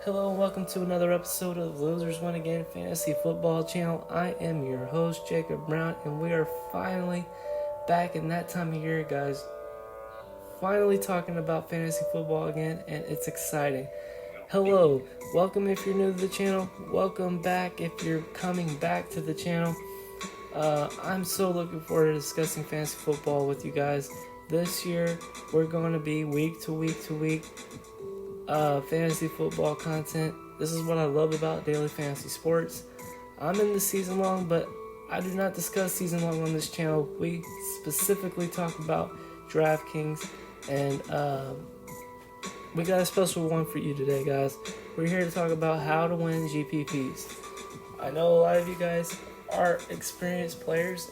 Hello and welcome to another episode of Losers Win Again Fantasy Football Channel. I am your host, Jacob Brown, and we are finally back in that time of year, guys. Finally talking about fantasy football again, and it's exciting. Hello, welcome if you're new to the channel. Welcome back if you're coming back to the channel. I'm so looking forward to discussing fantasy football with you guys. This year, we're going to be week to week fantasy football content. This is what I love about daily fantasy sports. I'm in the season long, but I do not discuss season long on this channel. We specifically talk about Draftkings, and we got a special one for you today, guys. We're here to talk about how to win GPPs. I know a lot of you guys are experienced players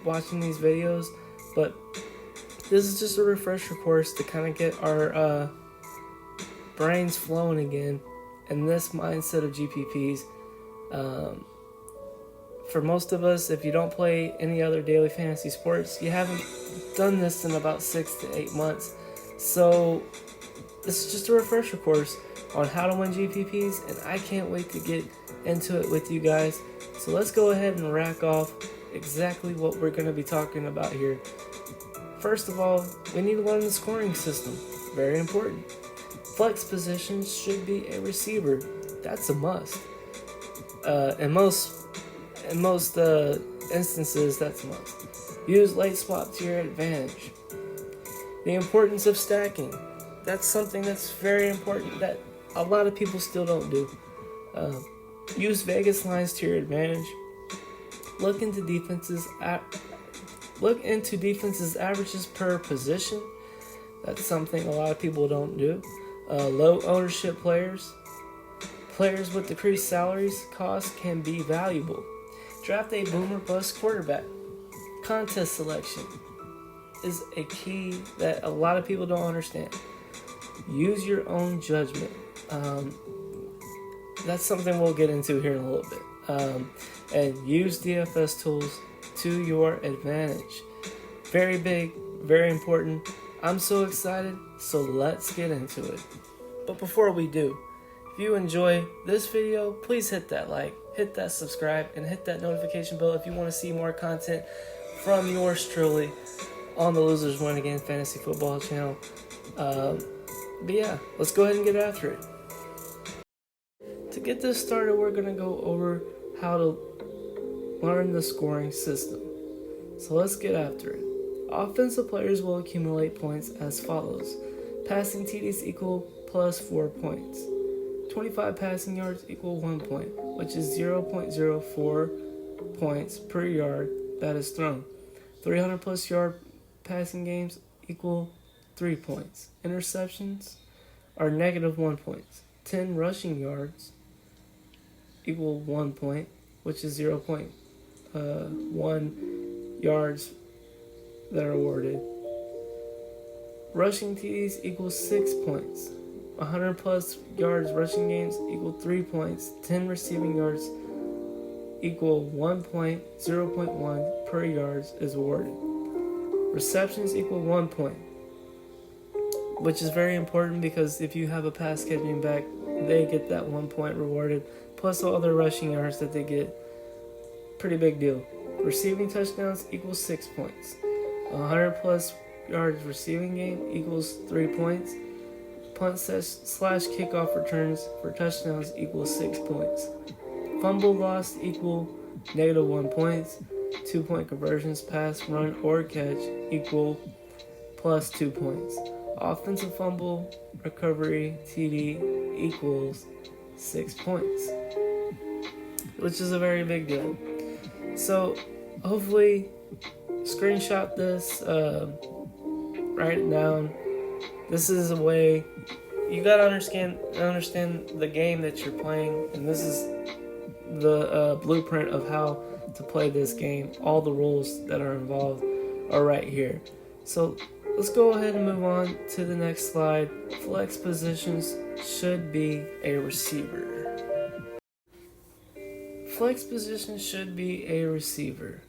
watching these videos, but this is just a refresher course to kind of get our brains flowing again and this mindset of GPPs. For most of us, if you don't play any other daily fantasy sports, you haven't done this in about 6 to 8 months. So this is just a refresher course on how to win GPPs, and I can't wait to get into it with you guys. So let's go ahead and rack off exactly what we're going to be talking about here. First of all, we need to learn the scoring system. Very important. Flex positions should be a receiver. That's a must. In most instances, that's a must. Use late swap to your advantage. The importance of stacking. That's something that's very important that a lot of people still don't do. Use Vegas lines to your advantage. Look into defenses' averages per position. That's something a lot of people don't do. Low ownership players with decreased salaries costs can be valuable. Draft a boomer bust quarterback. Contest selection is a key that a lot of people don't understand. Use your own judgment. That's something we'll get into here in a little bit. And use DFS tools to your advantage. Very big, very important. I'm so excited, so let's get into it. But before we do, if you enjoy this video, please hit that like, hit that subscribe, and hit that notification bell if you want to see more content from yours truly on the Losers Win Again Fantasy Football Channel. But yeah, let's go ahead and get after it. To get this started, we're going to go over how to learn the scoring system. So let's get after it. Offensive players will accumulate points as follows. Passing TDs equal plus 4 points. 25 passing yards equal 1 point, which is 0.04 points per yard that is thrown. 300 plus yard passing games equal 3 points. Interceptions are negative 1 point. 10 rushing yards equal 1 point, which is 0.1 yards that are awarded. Rushing TDs equals 6 points. 100 plus yards rushing games equal 3 points. 10 receiving yards equal 1 point. 0.1 per yards is awarded. Receptions equal 1 point, which is very important because if you have a pass catching back, they get that 1 point rewarded, plus all other rushing yards that they get. Pretty big deal. Receiving touchdowns equals 6 points. 100 plus yards receiving game equals 3 points. Punt slash kickoff returns for touchdowns equals 6 points. Fumble lost equal negative 1 point. 2 point conversions, pass, run, or catch equal plus 2 points. Offensive fumble recovery TD equals 6 points, which is a very big deal. So hopefully screenshot this, write it down. This is a way you gotta understand the game that you're playing, and this is the blueprint of how to play this game. All the rules that are involved are right here. So let's go ahead and move on to the next slide. Flex positions should be a receiver. Flex position should be a receiver.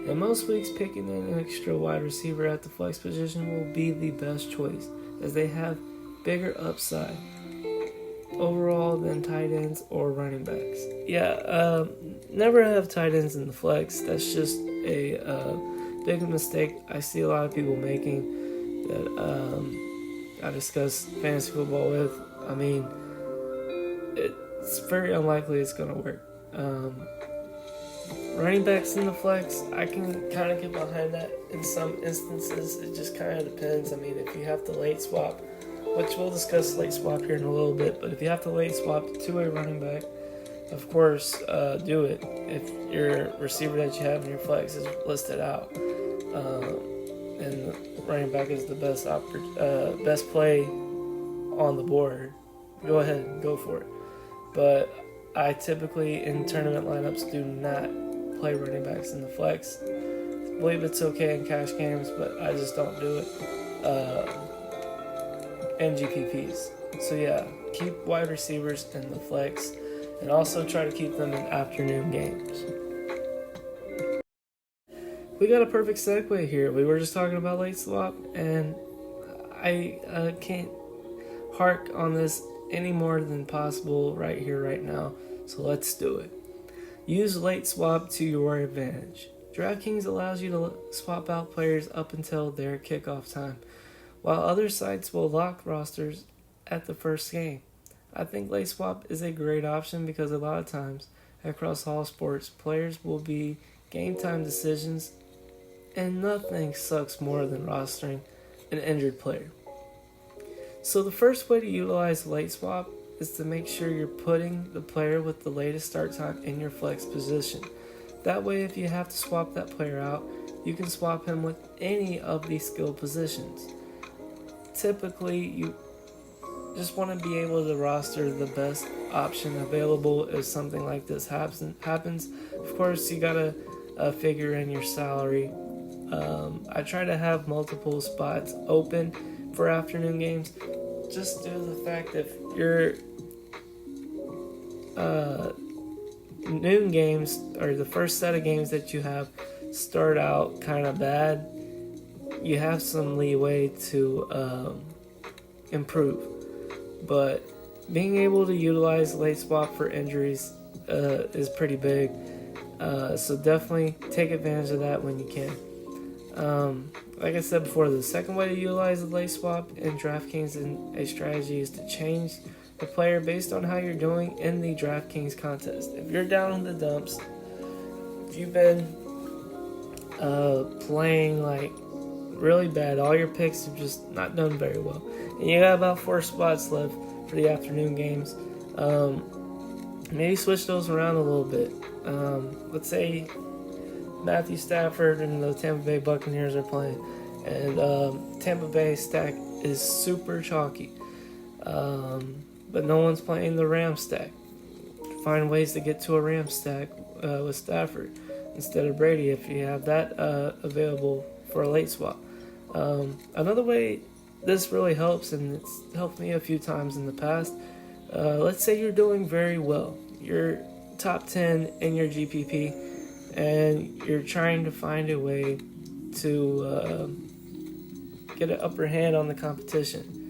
In most weeks, picking an extra wide receiver at the flex position will be the best choice, as they have bigger upside. overall than tight ends or running backs. Yeah, never have tight ends in the flex. That's just a big mistake I see a lot of people making that I discuss fantasy football with. I mean, it's very unlikely it's going to work. Running backs in the flex, I can kind of get behind that in some instances. It just kind of depends. I mean, if you have to late swap, which we'll discuss late swap here in a little bit, but if you have to late swap to a running back, of course, do it. If your receiver that you have in your flex is listed out, and the running back is the best play on the board, go ahead and go for it. But I typically, in tournament lineups, do not play running backs in the flex. I believe it's okay in cash games, but I just don't do it in GPPs. So yeah, keep wide receivers in the flex, and also try to keep them in afternoon games. We got a perfect segue here. We were just talking about late swap, and I can't hark on this any more than possible right here, right now. So let's do it. Use late swap to your advantage. Draftkings allows you to swap out players up until their kickoff time, while other sites will lock rosters at the first game. I think late swap is a great option because a lot of times across all sports, players will be game time decisions, and nothing sucks more than rostering an injured player. So the first way to utilize late swap is to make sure you're putting the player with the latest start time in your flex position. That way, if you have to swap that player out, you can swap him with any of these skill positions. Typically, you just want to be able to roster the best option available if something like this happens. Of course, you gotta figure in your salary. I try to have multiple spots open for afternoon games, just due to the fact that if your noon games, or the first set of games that you have, start out kind of bad, you have some leeway to improve. But being able to utilize late swap for injuries is pretty big. So definitely take advantage of that when you can. Like I said before, the second way to utilize the late swap in DraftKings in a strategy is to change the player based on how you're doing in the DraftKings contest. If you're down in the dumps, if you've been playing like really bad, all your picks have just not done very well, and you got about 4 spots left for the afternoon games, maybe switch those around a little bit. Let's say Matthew Stafford and the Tampa Bay Buccaneers are playing, and Tampa Bay stack is super chalky, but no one's playing the Rams stack. Find ways to get to a Rams stack with Stafford instead of Brady if you have that available for a late swap. Another way this really helps, and it's helped me a few times in the past, let's say you're doing very well. You're top 10 in your GPP, and you're trying to find a way to get an upper hand on the competition.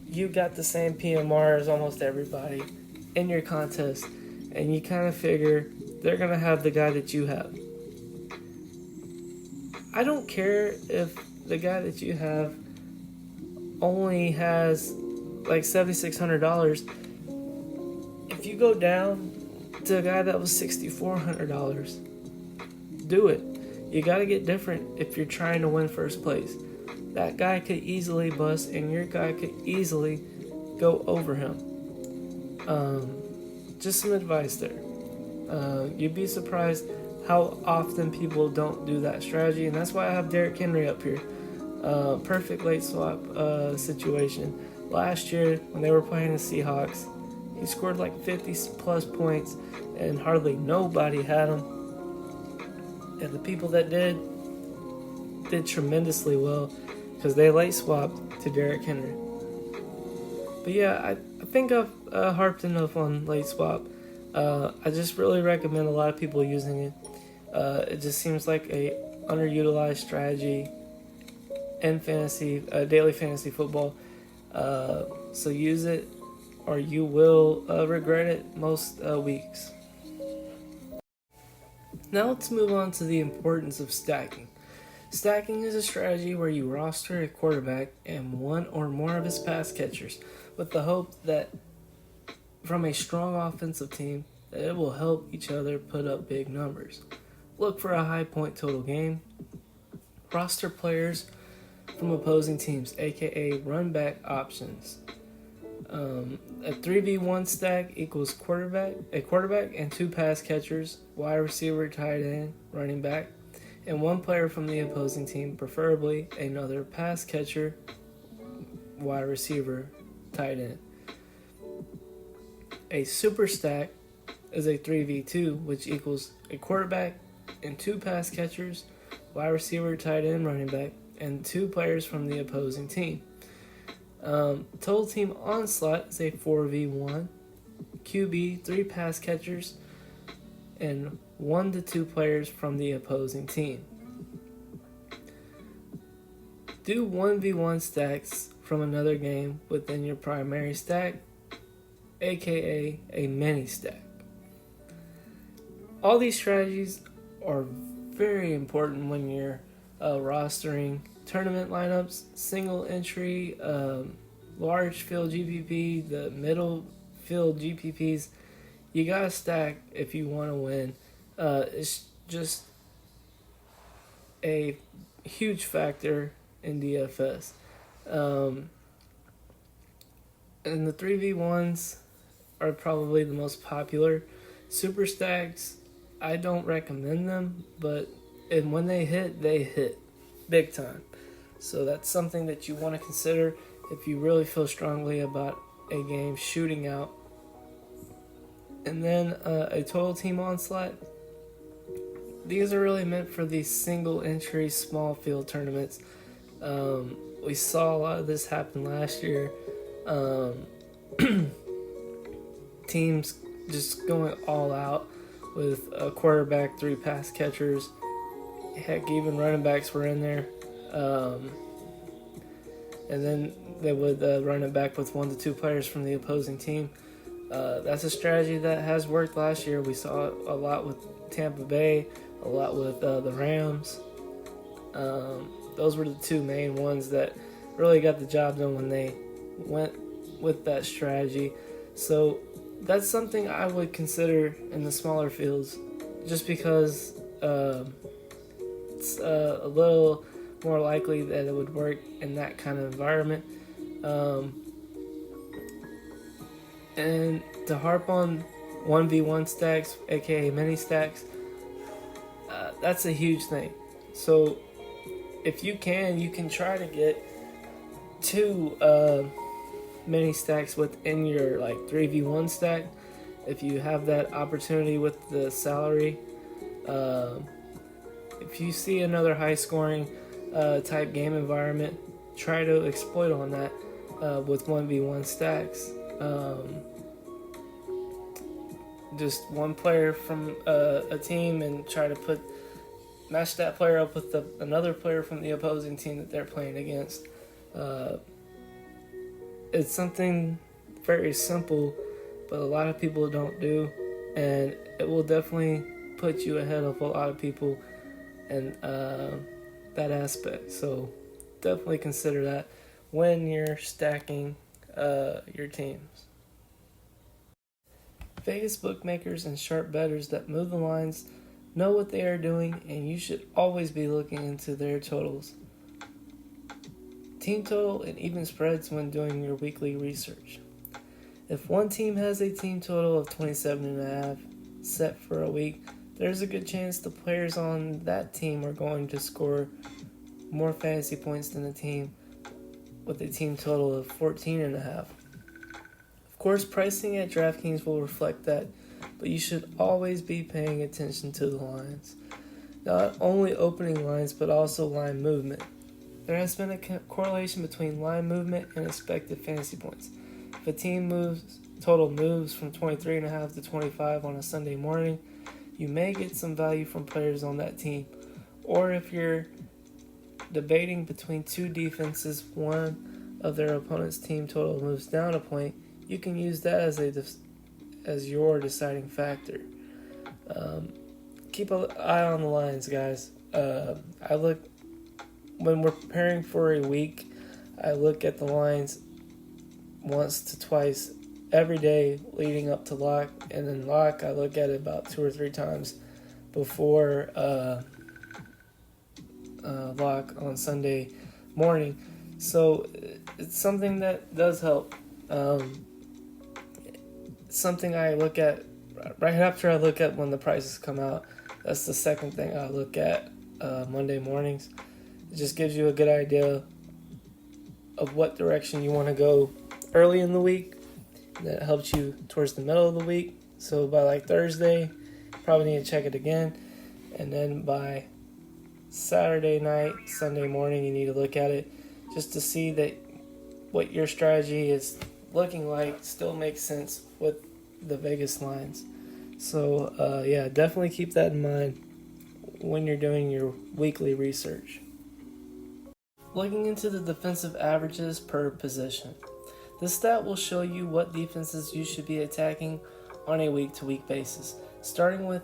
You got the same PMR as almost everybody in your contest, and you kind of figure they're going to have the guy that you have. I don't care if the guy that you have only has like $7,600. If you go down to a guy that was $6,400, do it. You got to get different if you're trying to win first place. That guy could easily bust, and your guy could easily go over him. Just some advice there. You'd be surprised how often people don't do that strategy, and that's why I have Derrick Henry up here. Perfect late swap situation. Last year, when they were playing the Seahawks, he scored like 50 plus points, and hardly nobody had him. And the people that did tremendously well because they late swapped to Derrick Henry. But yeah, I think I've harped enough on late swap. I just really recommend a lot of people using it. It just seems like a underutilized strategy in fantasy, daily fantasy football. So use it or you will regret it most weeks. Now let's move on to the importance of stacking. Stacking is a strategy where you roster a quarterback and one or more of his pass catchers with the hope that from a strong offensive team that it will help each other put up big numbers. Look for a high point total game. Roster players from opposing teams, aka run back options. A 3v1 stack equals a quarterback and 2 pass catchers, wide receiver, tight end, running back, and 1 player from the opposing team, preferably another pass catcher, wide receiver, tight end. A super stack is a 3v2, which equals a quarterback and 2 pass catchers, wide receiver, tight end, running back, and 2 players from the opposing team. Total team onslaught is a 4v1, QB, 3 pass catchers, and 1 to 2 players from the opposing team. Do 1v1 stacks from another game within your primary stack, aka a mini stack. All these strategies are very important when you're rostering tournament lineups, single entry, large field GPP, the middle field GPPs. You gotta stack if you want to win. It's just a huge factor in DFS. And the 3v1s are probably the most popular. Super stacks, I don't recommend them, but when they hit big time. So that's something that you want to consider if you really feel strongly about a game shooting out. And then a total team onslaught. These are really meant for these single entry small field tournaments. We saw a lot of this happen last year. Teams just going all out with a quarterback, 3 pass catchers. Heck, even running backs were in there. And then they would run it back with 1 to 2 players from the opposing team. That's a strategy that has worked last year. We saw it a lot with Tampa Bay, a lot with the Rams. Those were the 2 main ones that really got the job done when they went with that strategy. So that's something I would consider in the smaller fields, just because it's a little more likely that it would work in that kind of environment. And to harp on 1v1 stacks, aka mini stacks, that's a huge thing. So if you can try to get 2 mini stacks within your 3v1 stack if you have that opportunity with the salary. If you see another high scoring type game environment, try to exploit on that with 1v1 stacks. Just 1 player from a team and try to match that player up with another player from the opposing team that they're playing against. It's something very simple, but a lot of people don't do, and it will definitely put you ahead of a lot of people in that aspect. So definitely consider that when you're stacking your teams. Vegas bookmakers and sharp bettors that move the lines know what they are doing, and you should always be looking into their totals. Team total and even spreads when doing your weekly research. If one team has a team total of 27.5 set for a week, there's a good chance the players on that team are going to score more fantasy points than the team with a team total of 14.5. Of course, pricing at Draftkings will reflect that, but you should always be paying attention to the lines. Not only opening lines, but also line movement. There has been a correlation between line movement and expected fantasy points. If a team total moves from 23.5 to 25 on a Sunday morning, you may get some value from players on that team. Or if you're debating between 2 defenses, one of their opponent's team total moves down a point, you can use that as your deciding factor. Keep an eye on the lines, guys. I look when we're preparing for a week. I look at the lines once to twice every day leading up to lock, and then lock I look at it about 2 or 3 times before lock on Sunday morning. So it's something that does help. Something I look at right after I look at when the prices come out. That's the second thing I look at Monday mornings. It just gives you a good idea of what direction you want to go early in the week. That helps you towards the middle of the week. So by like Thursday, probably need to check it again. And then by Saturday night, Sunday morning, you need to look at it just to see that what your strategy is looking like still makes sense with the Vegas lines. So yeah, definitely keep that in mind when you're doing your weekly research. Looking into the defensive averages per position. This stat will show you what defenses you should be attacking on a week-to-week basis, starting with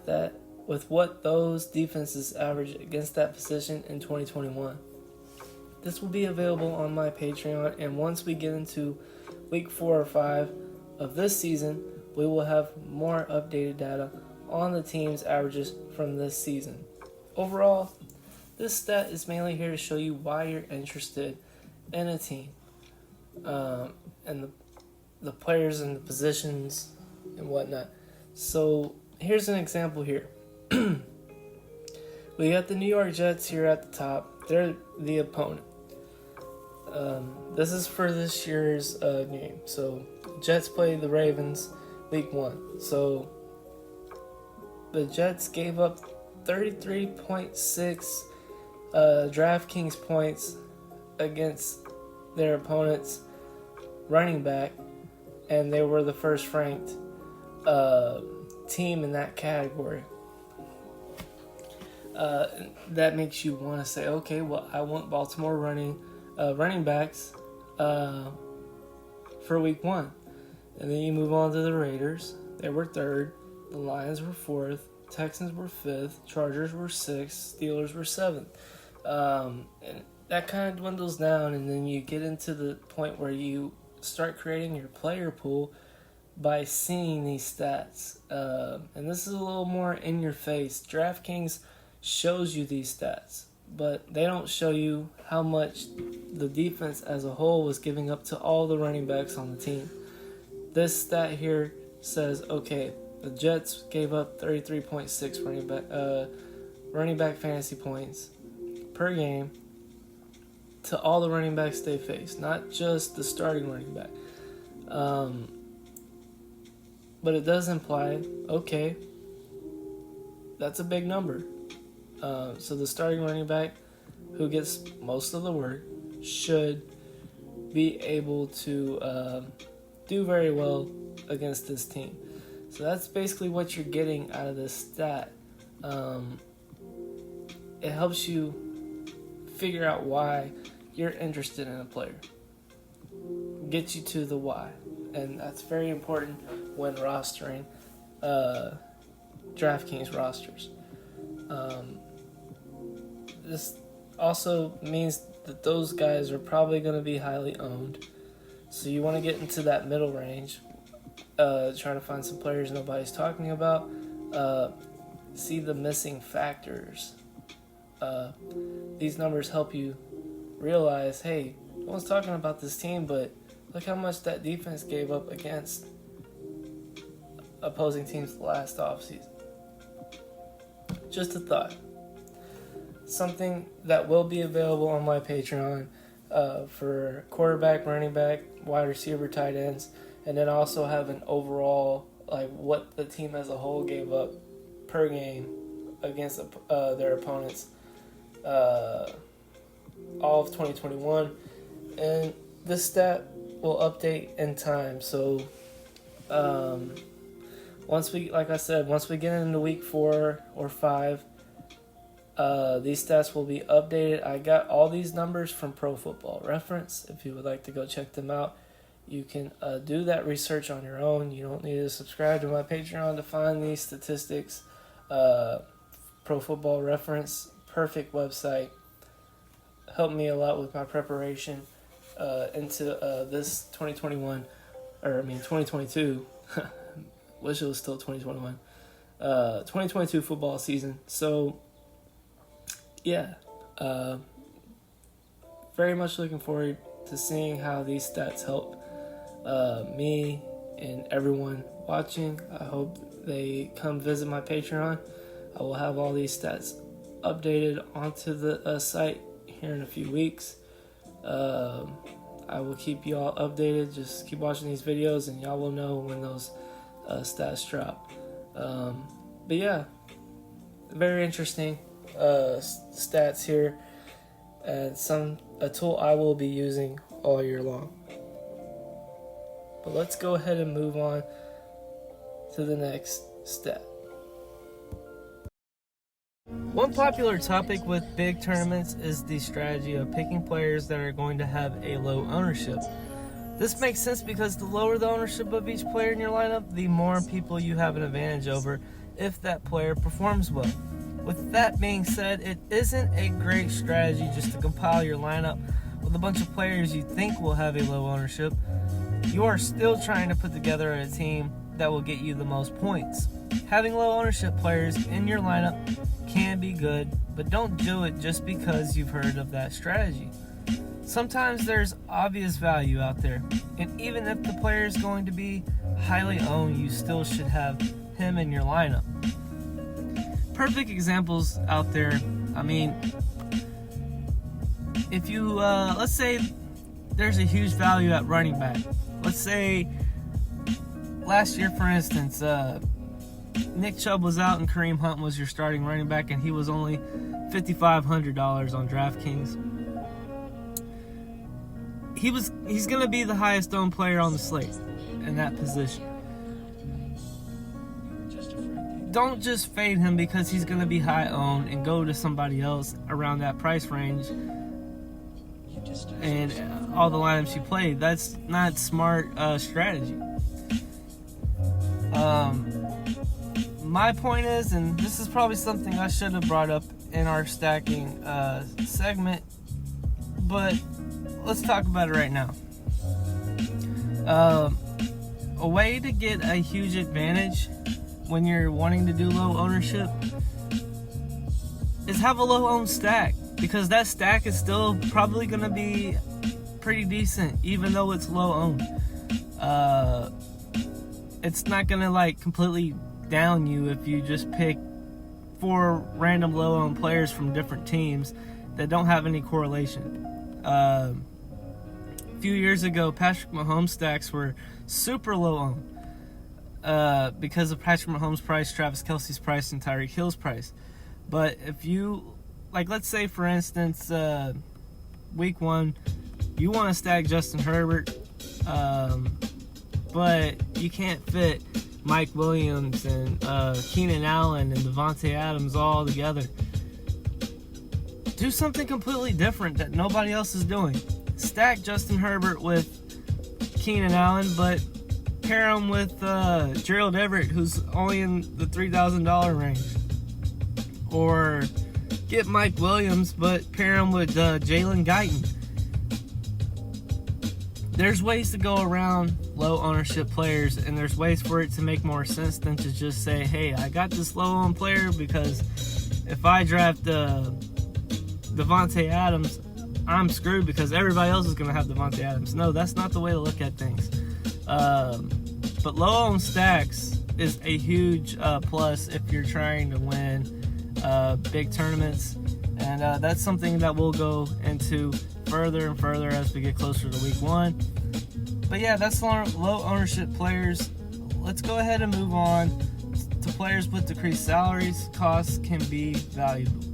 what those defenses average against that position in 2021. This will be available on my Patreon, and once we get into week 4 or 5 of this season, we will have more updated data on the team's averages from this season. Overall, this stat is mainly here to show you why you're interested in a team. And the players and the positions and whatnot. So here's an example here. We got the New York Jets here at the top. They're the opponent. This is for this year's game. So Jets play the Ravens week 1. So the Jets gave up 33.6 Draftkings points against their opponents running back, and they were the first ranked team in that category. That makes you want to say, okay, well, I want Baltimore running backs for week 1. And then you move on to the Raiders. They were 3rd. The Lions were 4th. Texans were 5th. Chargers were 6th. Steelers were 7th. And that kind of dwindles down, and then you get into the point where you start creating your player pool by seeing these stats. And this is a little more in your face. Draftkings shows you these stats, but they don't show you how much the defense as a whole was giving up to all the running backs on the team. This stat here says, okay, the Jets gave up 33.6 running back fantasy points per game to all the running backs they faced, not just the starting running back. But it does imply, okay, that's a big number. So the starting running back, who gets most of the work, should be able to do very well against this team. So that's basically what you're getting out of this stat. It helps you figure out why you're interested in a player. Get you to the why. And that's very important when rostering DraftKings rosters. This also means that those guys are probably going to be highly owned. So you want to get into that middle range, trying to find some players nobody's talking about. See the missing factors. These numbers help you realize, hey, no one's talking about this team, but look how much that defense gave up against opposing teams last offseason. Just a thought. Something that will be available on my Patreon for quarterback, running back, wide receiver, tight ends, and then also have an overall, like what the team as a whole gave up per game against their opponents all of 2021. And this stat will update in time. So once we get into week 4 or 5, these stats will be updated. I got all these numbers from Pro Football Reference. If you would like to go check them out, You can do that research on your own. You don't need to subscribe to my Patreon to find these statistics. Pro Football Reference, perfect website. Helped me a lot with my preparation into this 2022. Wish it was still 2021. 2022 football season. So, yeah. Very much looking forward to seeing how these stats help me and everyone watching. I hope they come visit my Patreon. I will have all these stats updated onto the site here in a few weeks. I will keep you all updated. Just keep watching these videos and y'all will know when those stats drop. But yeah, very interesting stats here, and a tool I will be using all year long. But let's go ahead and move on to the next stat. One popular topic with big tournaments is the strategy of picking players that are going to have a low ownership. This makes sense because the lower the ownership of each player in your lineup, the more people you have an advantage over if that player performs well. With that being said, it isn't a great strategy just to compile your lineup with a bunch of players you think will have a low ownership. You are still trying to put together a team that will get you the most points. Having low ownership players in your lineup can be good, but don't do it just because you've heard of that strategy. Sometimes there's obvious value out there, and even if the player is going to be highly owned, you still should have him in your lineup. Perfect examples out there. I mean, if you, let's say there's a huge value at running back. Let's say last year, for instance, Nick Chubb was out and Kareem Hunt was your starting running back, and he was only $5,500 on Draftkings. He's going to be the highest owned player on the slate in that position. Don't just fade him because he's going to be high owned and go to somebody else around that price range and all the lineups you play. That's not smart strategy. My point is, and this is probably something I should have brought up in our stacking segment, but let's talk about it right now. A way to get a huge advantage when you're wanting to do low ownership is have a low owned stack, because that stack is still probably going to be pretty decent even though it's low owned. It's not going to like completely down you if you just pick 4 random low owned players from different teams that don't have any correlation. A few years ago, Patrick Mahomes stacks were super low owned because of Patrick Mahomes' price, Travis Kelce's price, and Tyreek Hill's price. But if you, like, let's say for instance, week 1, you want to stack Justin Herbert, but you can't fit Mike Williams and Keenan Allen and Devontae Adams all together. Do something completely different that nobody else is doing. Stack Justin Herbert with Keenan Allen, but pair him with Gerald Everett, who's only in the $3,000 range. Or get Mike Williams, but pair him with Jalen Guyton. There's ways to go around low ownership players, and there's ways for it to make more sense than to just say, hey, I got this low owned player because if I draft Devontae Adams, I'm screwed because everybody else is going to have Devontae Adams. No, that's not the way to look at things. But low owned stacks is a huge plus if you're trying to win big tournaments, and that's something that we'll go into further and further as we get closer to week 1. But yeah, that's low ownership players. Let's go ahead and move on to players with decreased salaries. Costs can be valuable.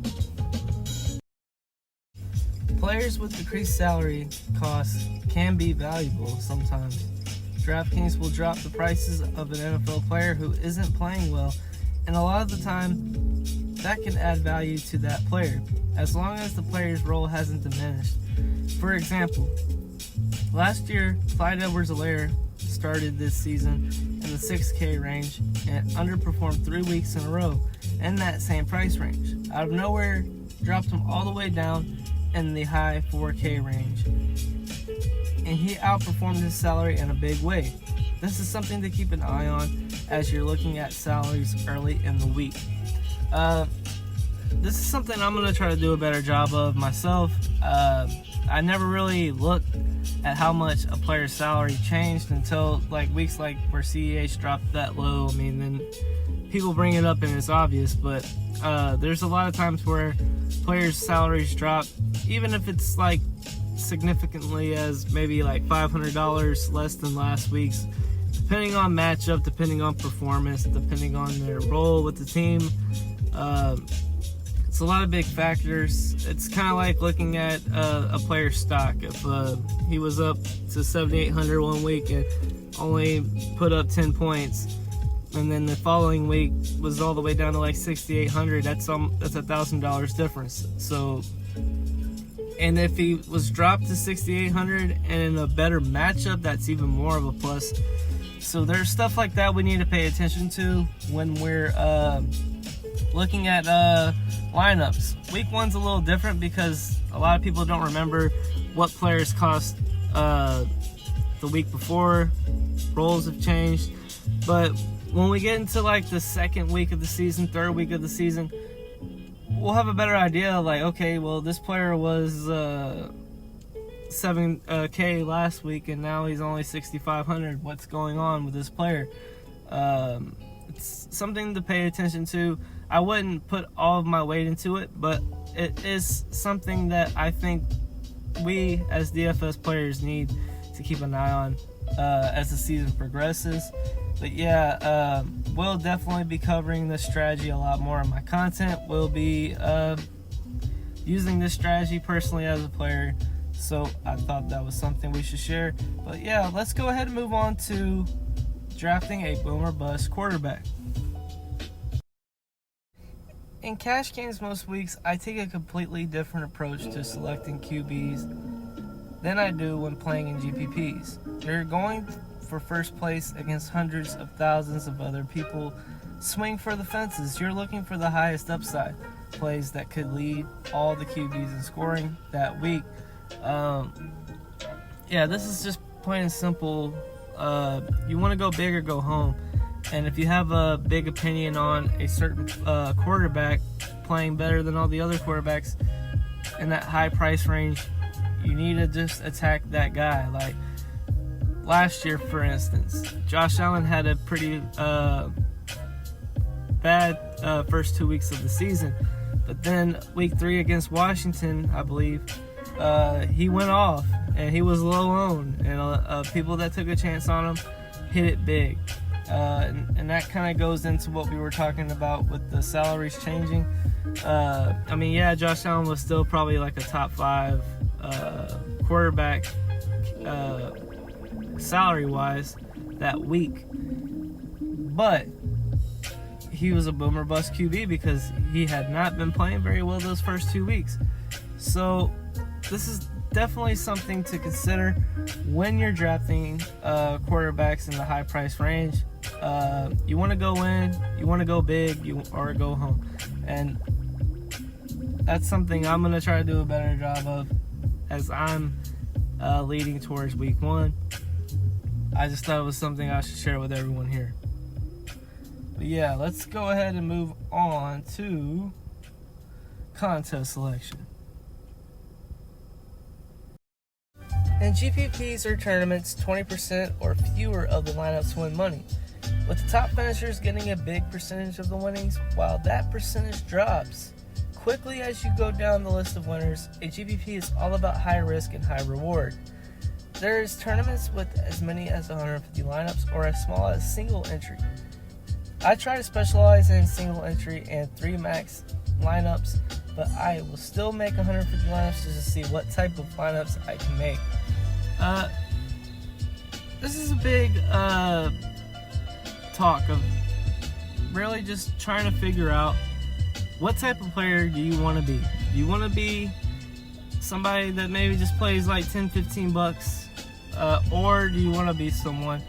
Players with decreased salary costs can be valuable sometimes. DraftKings will drop the prices of an NFL player who isn't playing well, and a lot of the time that can add value to that player as long as the player's role hasn't diminished. For example, Last year, Clyde Edwards-Helaire started this season in the 6K range and underperformed 3 weeks in a row in that same price range. Out of nowhere, dropped him all the way down in the high 4K range. And he outperformed his salary in a big way. This is something to keep an eye on as you're looking at salaries early in the week. This is something I'm going to try to do a better job of myself. I never really looked at how much a player's salary changed until weeks like where CEH dropped that low. I mean, then people bring it up and it's obvious, but there's a lot of times where players' salaries drop, even if it's significantly as maybe $500 less than last week's, depending on matchup, depending on performance, depending on their role with the team. It's a lot of big factors. It's kind of like looking at a player's stock. If he was up to 7,800 one week and only put up 10 points, and then the following week was all the way down to 6,800, that's $1,000 difference. So, and if he was dropped to 6,800 and in a better matchup, that's even more of a plus. So there's stuff like that we need to pay attention to when we're looking at lineups. Week 1's a little different because a lot of people don't remember what players cost the week before. Roles have changed. But when we get into the second week of the season, third week of the season, we'll have a better idea. Okay, well, this player was 7K last week and now he's only 6,500. What's going on with this player? It's something to pay attention to. I wouldn't put all of my weight into it, but it is something that I think we as DFS players need to keep an eye on as the season progresses. But yeah, we'll definitely be covering this strategy a lot more in my content. We'll be using this strategy personally as a player, so I thought that was something we should share. But yeah, let's go ahead and move on to drafting a boom or bust quarterback. In cash games most weeks, I take a completely different approach to selecting QBs than I do when playing in GPPs. You're going for first place against hundreds of thousands of other people. Swing for the fences. You're looking for the highest upside plays that could lead all the QBs in scoring that week. Yeah, this is just plain and simple. You want to go big or go home. And if you have a big opinion on a certain quarterback playing better than all the other quarterbacks in that high price range, you need to just attack that guy. Last year, for instance, Josh Allen had a pretty bad first 2 weeks of the season. But then week 3 against Washington, I believe, he went off and he was low owned. And people that took a chance on him hit it big. And that kind of goes into what we were talking about with the salaries changing. I mean, yeah, Josh Allen was still probably a top 5 quarterback salary-wise that week. But he was a boom or bust QB because he had not been playing very well those first 2 weeks. So this is definitely something to consider when you're drafting quarterbacks in the high price range. You want to go in, you want to go big, or go home. And that's something I'm going to try to do a better job of as I'm leading towards week 1. I just thought it was something I should share with everyone here. But yeah, let's go ahead and move on to contest selection. In GPPs or tournaments, 20% or fewer of the lineups win money, with the top finishers getting a big percentage of the winnings, while that percentage drops quickly as you go down the list of winners. A GPP is all about high risk and high reward. There's tournaments with as many as 150 lineups or as small as single entry. I try to specialize in single entry and 3 max lineups, but I will still make 150 lineups just to see what type of lineups I can make. This is a big talk of really just trying to figure out what type of player do you want to be. Do you want to be somebody that maybe just plays like $10-15 Or do you want to be someone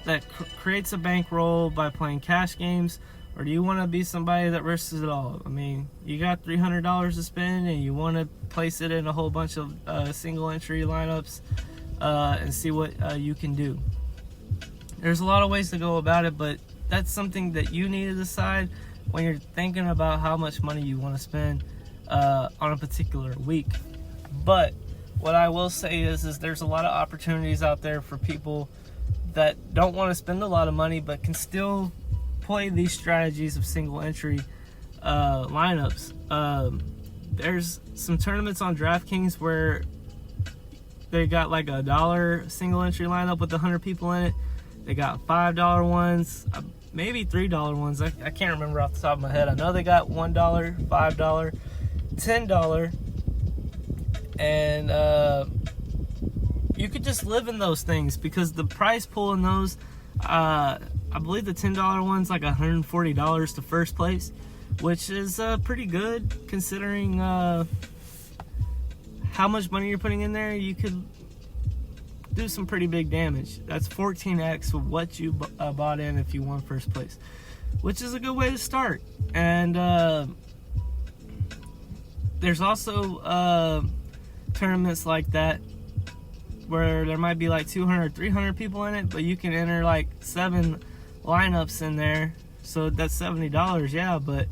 that creates a bankroll by playing cash games? Or do you want to be somebody that risks it all? I mean, you got $300 to spend and you want to place it in a whole bunch of single entry lineups and see what you can do. There's a lot of ways to go about it, but that's something that you need to decide when you're thinking about how much money you want to spend on a particular week. But what I will say is there's a lot of opportunities out there for people that don't want to spend a lot of money but can still play these strategies of single entry lineups. There's some tournaments on Draftkings where they got like $1 single entry lineup with 100 people in it. They got $5 ones, maybe $3 ones. I can't remember off the top of my head. I know they got $1, $5, $10, and you could just live in those things because the prize pool in those, I believe the $10 one's like $140 to first place, which is pretty good considering how much money you're putting in there. You could do some pretty big damage. That's 14x of what you bought in if you won first place, which is a good way to start. And there's also tournaments like that where there might be like 200 300 people in it, but you can enter like 7 lineups in there, so that's $70. Yeah, but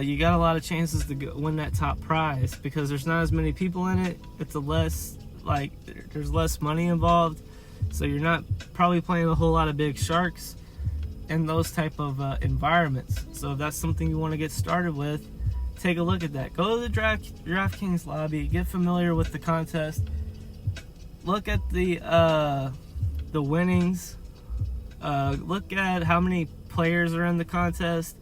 you got a lot of chances to win that top prize because there's not as many people in it. It's there's less money involved, so you're not probably playing a whole lot of big sharks in those type of environments. So if that's something you want to get started with, take a look at that. Go to the Draftkings lobby, get familiar with the contest, look at the winnings, look at how many players are in the contest.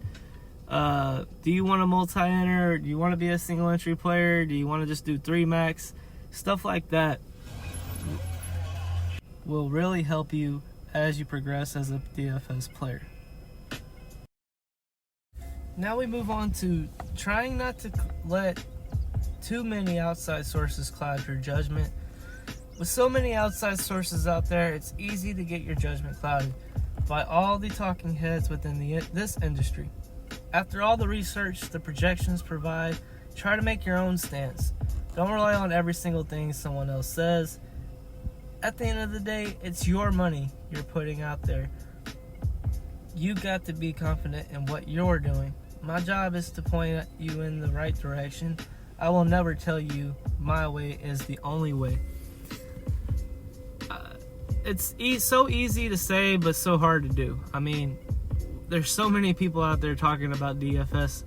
Do you want to multi-enter? Do you want to be a single entry player? Do you want to just do 3 max? Stuff like that will really help you as you progress as a DFS player. Now we move on to trying not to let too many outside sources cloud your judgment. With so many outside sources out there, it's easy to get your judgment clouded by all the talking heads within this industry. After all the research the projections provide, try to make your own stance. Don't rely on every single thing someone else says. At the end of the day, it's your money you're putting out there. You got to be confident in what you're doing. My job is to point you in the right direction. I will never tell you my way is the only way. It's so easy to say, but so hard to do. I mean, there's so many people out there talking about DFS.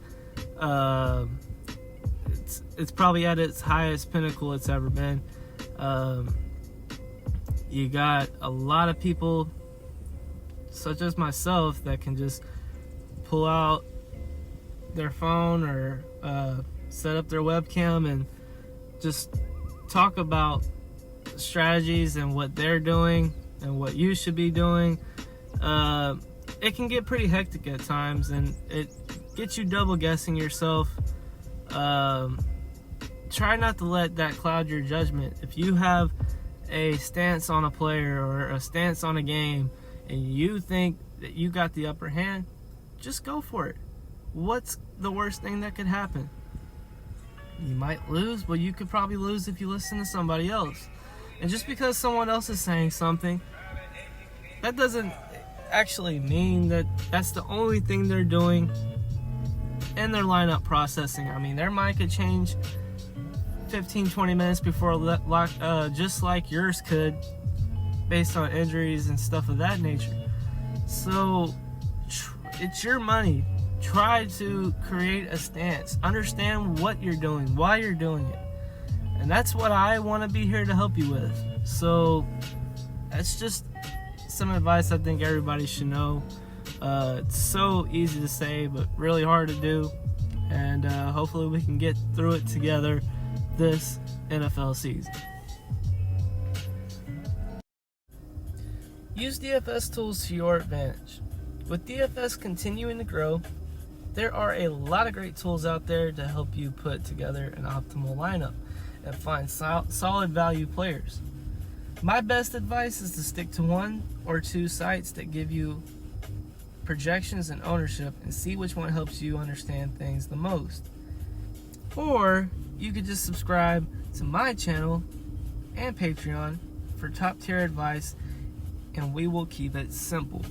It's probably at its highest pinnacle it's ever been. You got a lot of people, such as myself, that can just pull out their phone or set up their webcam and just talk about strategies and what they're doing and what you should be doing. It can get pretty hectic at times, and it gets you double guessing yourself. Try not to let that cloud your judgment. If you have a stance on a player or a stance on a game and you think that you got the upper hand, just go for it. What's the worst thing that could happen? You might lose, but you could probably lose if you listen to somebody else. And just because someone else is saying something, that doesn't actually mean that that's the only thing they're doing in their lineup processing. I mean, their mind could change 15-20 minutes before just like yours could, based on injuries and stuff of that nature. So it's your money. Try to create a stance. Understand what you're doing, why you're doing it. And that's what I want to be here to help you with. So that's just some advice I think everybody should know. It's so easy to say, but really hard to do. And hopefully we can get through it together this NFL season. Use DFS tools to your advantage. With DFS continuing to grow, there are a lot of great tools out there to help you put together an optimal lineup and find solid value players. My best advice is to stick to 1 or 2 sites that give you projections and ownership, and see which one helps you understand things the most. Or you could just subscribe to my channel and Patreon for top tier advice, and we will keep it simple.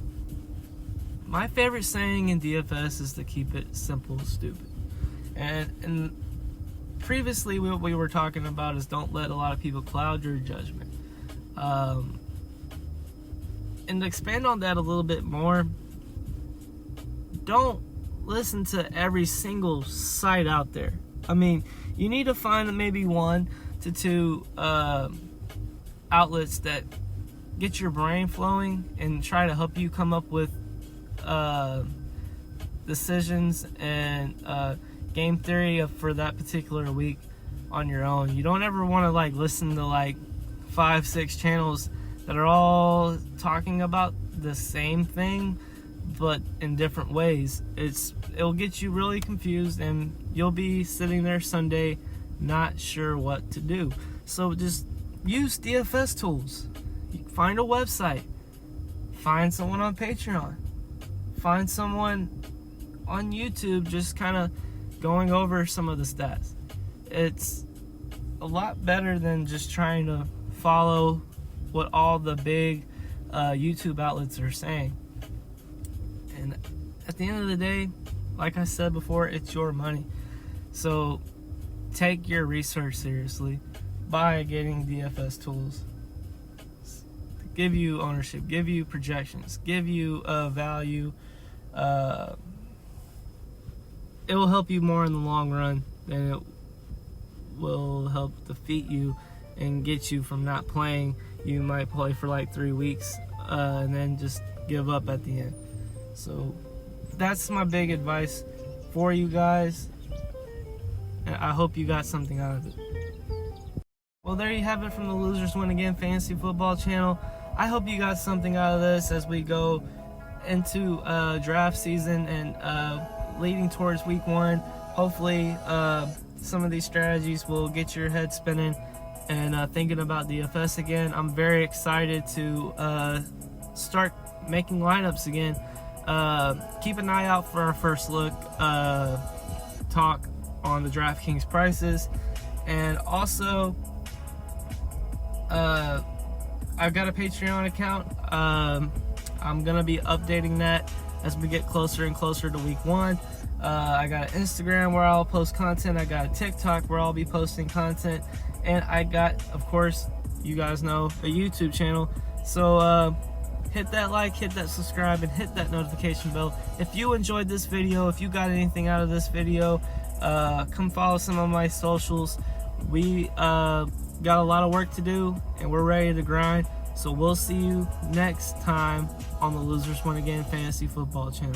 My favorite saying in DFS is to keep it simple, stupid. And previously what we were talking about is don't let a lot of people cloud your judgment. And to expand on that a little bit more, don't listen to every single site out there. I mean, you need to find maybe 1 to 2 outlets that get your brain flowing and try to help you come up with decisions and game theory for that particular week on your own. You don't ever want to like listen to like 5-6 channels that are all talking about the same thing but in different ways. It'll get you really confused, and you'll be sitting there Sunday not sure what to do. So just use DFS tools. Find a website, find someone on Patreon, find someone on YouTube just kind of going over some of the stats. It's a lot better than just trying to follow what all the big YouTube outlets are saying. And at the end of the day, like I said before, it's your money. So take your research seriously by getting DFS tools. Give you ownership, give you projections, give you value. It will help you more in the long run than it will help defeat you and get you from not playing. You might play for like 3 weeks and then just give up at the end. So that's my big advice for you guys, and I hope you got something out of it. Well, there you have it from the Losers Win Again Fantasy Football channel. I hope you got something out of this as we go into draft season and leading towards week 1. Hopefully some of these strategies will get your head spinning and thinking about DFS again. I'm very excited to start making lineups again. Keep an eye out for our first look talk on the Draftkings prices. And also I've got a Patreon account. I'm gonna be updating that as we get closer and closer to week 1. I got an Instagram where I'll post content. I got a TikTok where I'll be posting content, and I got, of course, you guys know, a YouTube channel. So hit that like, hit that subscribe, and hit that notification bell. If you enjoyed this video, if you got anything out of this video, come follow some of my socials. We got a lot of work to do, and we're ready to grind. So we'll see you next time on the Losers Win Again Fantasy Football channel.